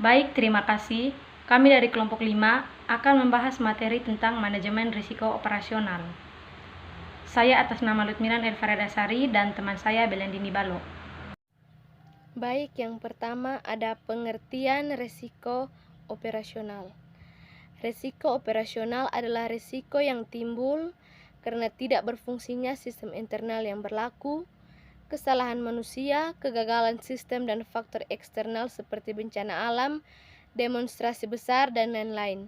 Baik, terima kasih. Kami dari kelompok 5 akan membahas materi tentang manajemen risiko operasional. Saya atas nama Lutmiran Elfaradasari dan teman saya Belendini Balo. Baik, yang pertama ada pengertian risiko operasional. Risiko operasional adalah risiko yang timbul karena tidak berfungsinya sistem internal yang berlaku, kesalahan manusia, kegagalan sistem dan faktor eksternal seperti bencana alam, demonstrasi besar, dan lain-lain.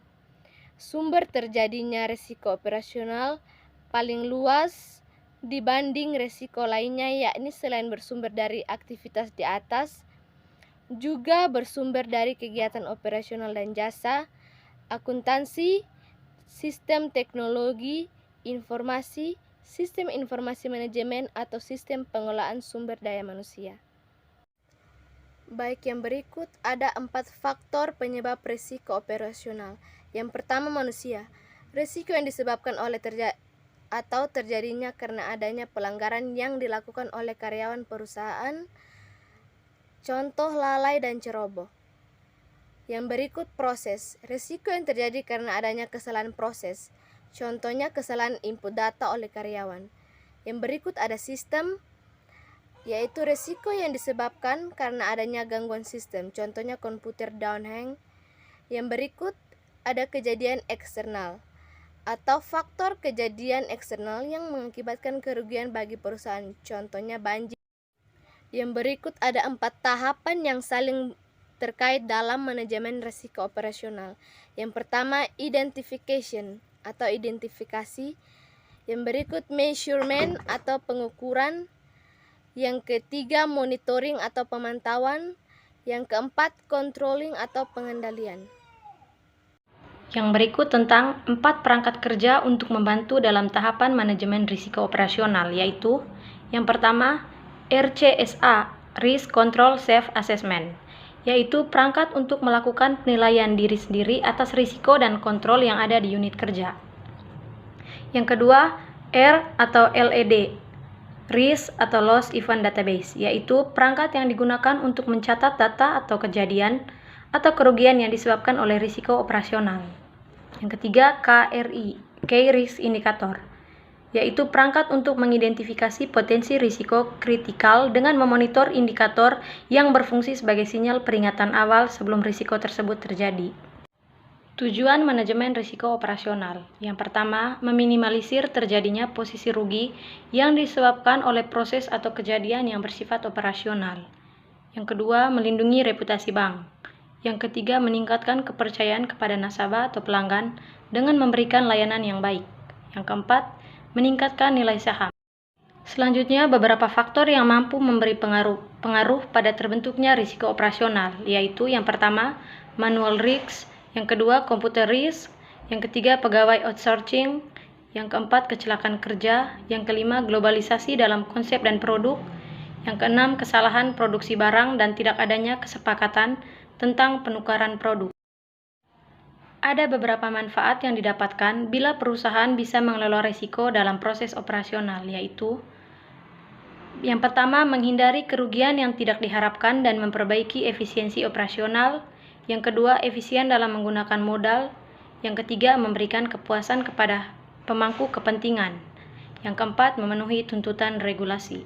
Sumber terjadinya risiko operasional paling luas dibanding risiko lainnya, yakni selain bersumber dari aktivitas di atas, juga bersumber dari kegiatan operasional dan jasa, akuntansi, sistem teknologi, informasi, sistem informasi manajemen, atau sistem pengelolaan sumber daya manusia. Baik, yang berikut ada 4 faktor penyebab risiko operasional. Yang pertama, manusia. Risiko yang disebabkan oleh terjadinya karena adanya pelanggaran yang dilakukan oleh karyawan perusahaan, contoh lalai dan ceroboh. Yang berikut, proses. Risiko yang terjadi karena adanya kesalahan proses, contohnya kesalahan input data oleh karyawan. Yang berikut ada sistem, yaitu risiko yang disebabkan karena adanya gangguan sistem, contohnya komputer down hang. Yang berikut ada kejadian eksternal atau faktor kejadian eksternal yang mengakibatkan kerugian bagi perusahaan, contohnya banjir. Yang berikut ada 4 tahapan yang saling terkait dalam manajemen risiko operasional. Yang pertama, identification atau identifikasi. Yang berikut, measurement atau pengukuran. Yang ketiga, monitoring atau pemantauan. Yang keempat, controlling atau pengendalian. Yang berikut tentang 4 perangkat kerja untuk membantu dalam tahapan manajemen risiko operasional, yaitu yang pertama, RCSA, Risk Control Self Assessment, yaitu perangkat untuk melakukan penilaian diri sendiri atas risiko dan kontrol yang ada di unit kerja. Yang kedua, R atau LED, Risk atau Loss Event Database, yaitu perangkat yang digunakan untuk mencatat data atau kejadian atau kerugian yang disebabkan oleh risiko operasional. Yang ketiga, KRI, Key Risk Indicator, yaitu perangkat untuk mengidentifikasi potensi risiko kritikal dengan memonitor indikator yang berfungsi sebagai sinyal peringatan awal sebelum risiko tersebut terjadi. Tujuan manajemen risiko operasional. Yang pertama, meminimalisir terjadinya posisi rugi yang disebabkan oleh proses atau kejadian yang bersifat operasional. Yang kedua, melindungi reputasi bank. Yang ketiga, meningkatkan kepercayaan kepada nasabah atau pelanggan dengan memberikan layanan yang baik. Yang keempat, meningkatkan nilai saham. Selanjutnya, beberapa faktor yang mampu memberi pengaruh pada terbentuknya risiko operasional, yaitu yang pertama, manual risk, yang kedua, computer risk, yang ketiga, pegawai outsourcing, yang keempat, kecelakaan kerja, yang kelima, globalisasi dalam konsep dan produk, yang keenam, kesalahan produksi barang dan tidak adanya kesepakatan tentang penukaran produk. Ada beberapa manfaat yang didapatkan bila perusahaan bisa mengelola risiko dalam proses operasional, yaitu yang pertama, menghindari kerugian yang tidak diharapkan dan memperbaiki efisiensi operasional. Yang kedua, efisien dalam menggunakan modal. Yang ketiga, memberikan kepuasan kepada pemangku kepentingan. Yang keempat, memenuhi tuntutan regulasi.